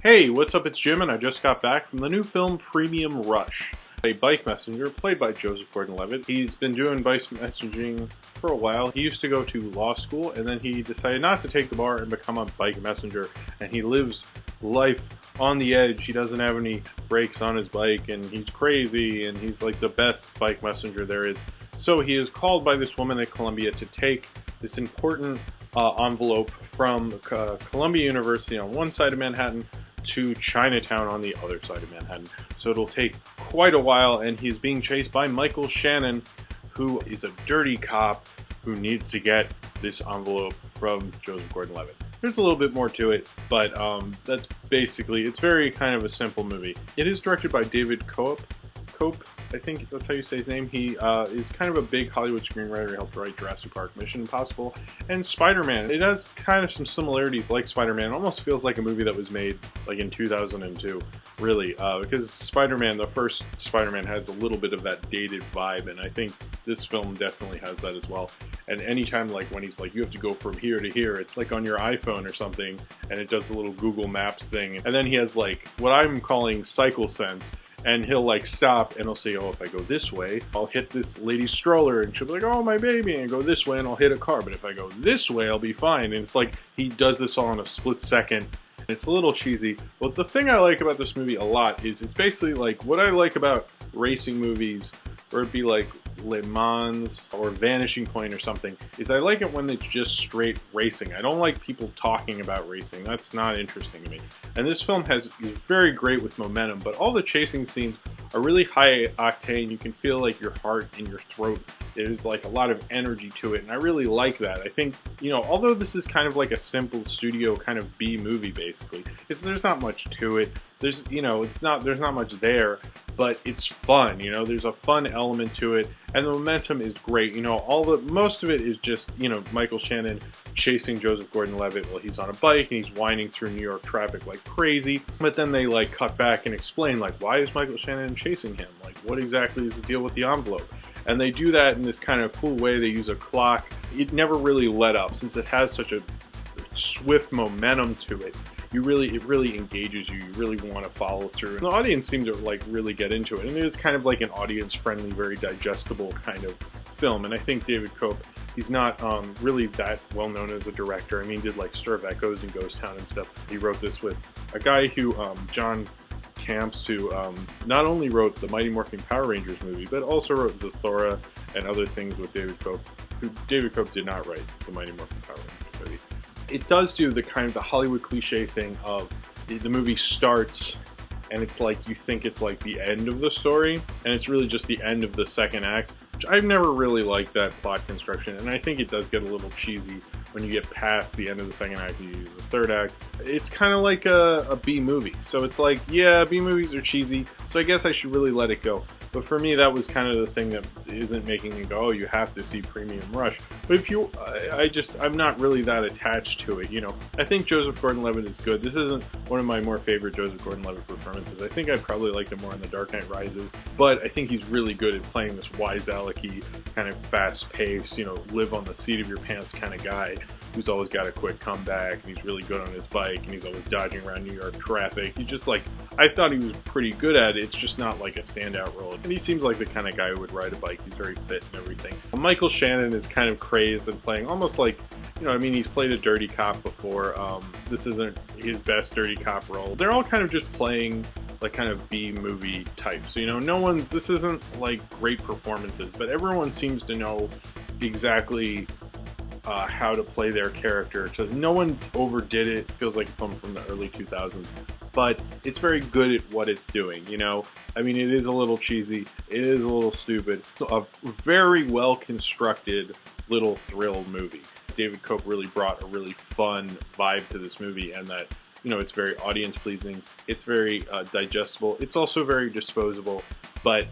Hey, what's up? It's Jim, and I just got back from the new film Premium Rush. A bike messenger played by Joseph Gordon-Levitt. He's been doing bike messaging for a while. He used to go to law school, and then he decided not to take the bar and become a bike messenger. And he lives life on the edge. He doesn't have any brakes on his bike, and he's crazy, and he's like the best bike messenger there is. So he is called by this woman at Columbia to take this important envelope from Columbia University on one side of Manhattan to Chinatown on the other side of Manhattan. So it'll take quite a while, and he's being chased by Michael Shannon, who is a dirty cop who needs to get this envelope from Joseph Gordon-Levitt. There's a little bit more to it, but that's basically, it's very kind of a simple movie. It is directed by David Cope, I think that's how you say his name. He is kind of a big Hollywood screenwriter. He helped write Jurassic Park, Mission Impossible, and Spider-Man. It has kind of some similarities like Spider-Man. It almost feels like a movie that was made like in 2002, really, because Spider-Man, the first Spider-Man, has a little bit of that dated vibe, and I think this film definitely has that as well. And anytime, like when he's like, you have to go from here to here, it's like on your iPhone or something, and it does a little Google Maps thing. And then he has like what I'm calling cycle sense. And he'll like stop and he'll say, oh, if I go this way, I'll hit this lady's stroller, and she'll be like, oh, my baby, and go this way and I'll hit a car. But if I go this way, I'll be fine. And it's like he does this all in a split second. It's a little cheesy. But the thing I like about this movie a lot is it's basically like what I like about racing movies, or it'd be like Le Mans or Vanishing Point or something, is I like it when it's just straight racing. I don't like people talking about racing. That's not interesting to me. And this film is very great with momentum, but all the chasing scenes are really high octane. You can feel like your heart in your throat. There's like a lot of energy to it, and I really like that. I think, you know, although this is kind of like a simple studio kind of B movie basically, there's not much to it. There's not much there, but it's fun, you know, there's a fun element to it, and the momentum is great. You know, most of it is just, you know, Michael Shannon chasing Joseph Gordon-Levitt while he's on a bike and he's winding through New York traffic like crazy. But then they like cut back and explain like, why is Michael Shannon chasing him? Like, what exactly is the deal with the envelope? And they do that in this kind of cool way. They use a clock. It never really let up since it has such a swift momentum to it. It really engages you. You really want to follow through. And the audience seemed to like really get into it. And it is kind of like an audience-friendly, very digestible kind of film. And I think David Cope, he's not really that well known as a director. I mean, he did like Stir of Echoes and Ghost Town and stuff. He wrote this with a guy who, John Camps, who not only wrote the Mighty Morphin Power Rangers movie, but also wrote Zathura and other things with David Cope, who David Cope did not write the Mighty Morphin Power Rangers movie. It does do the kind of the Hollywood cliche thing of the movie starts and it's like you think it's like the end of the story, and it's really just the end of the second act, which I've never really liked that plot construction, and I think it does get a little cheesy when you get past the end of the second act and you use the third act. It's kind of like a B movie, so it's like, yeah, B movies are cheesy, so I guess I should really let it go. But for me, that was kind of the thing that isn't making me go, oh, you have to see Premium Rush. But if you, I'm not really that attached to it, you know. I think Joseph Gordon-Levitt is good. This isn't one of my more favorite Joseph Gordon-Levitt performances. I think I probably liked him more in The Dark Knight Rises, but I think he's really good at playing this wise-alecky, kind of fast-paced, you know, live on the seat of your pants kind of guy who's always got a quick comeback, and he's really good on his bike, and he's always dodging around New York traffic. He's just like, I thought he was pretty good at it. It's just not like a standout role. And he seems like the kind of guy who would ride a bike. He's very fit and everything. Michael Shannon is kind of crazed and playing almost like, you know, I mean, he's played a dirty cop before. This isn't his best dirty cop role. They're all kind of just playing like kind of B movie types. You know, this isn't like great performances, but everyone seems to know exactly how to play their character. So no one overdid it. It feels like a film from the early 2000s, but it's very good at what it's doing, you know? I mean, it is a little cheesy, it is a little stupid. It's a very well constructed little thrill movie. David Cope really brought a really fun vibe to this movie, and that, you know, it's very audience pleasing, it's very digestible, it's also very disposable, but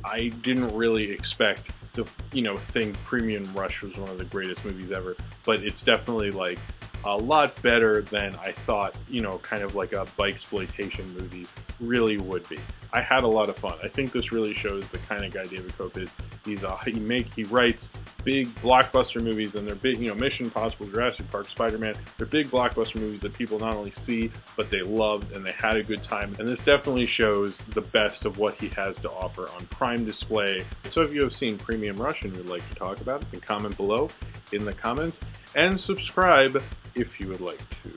I didn't really expect to, you know, think Premium Rush was one of the greatest movies ever, but it's definitely like a lot better than I thought, you know, kind of like a bike-sploitation movie really would be. I had a lot of fun. I think this really shows the kind of guy David Cope is. He writes big blockbuster movies, and they're big, Mission Impossible, Jurassic Park, Spider-Man. They're big blockbuster movies that people not only see, but they loved and they had a good time. And this definitely shows the best of what he has to offer on prime display. So if you have seen Premium Rush and would like to talk about it, then comment below in the comments and subscribe if you would like to.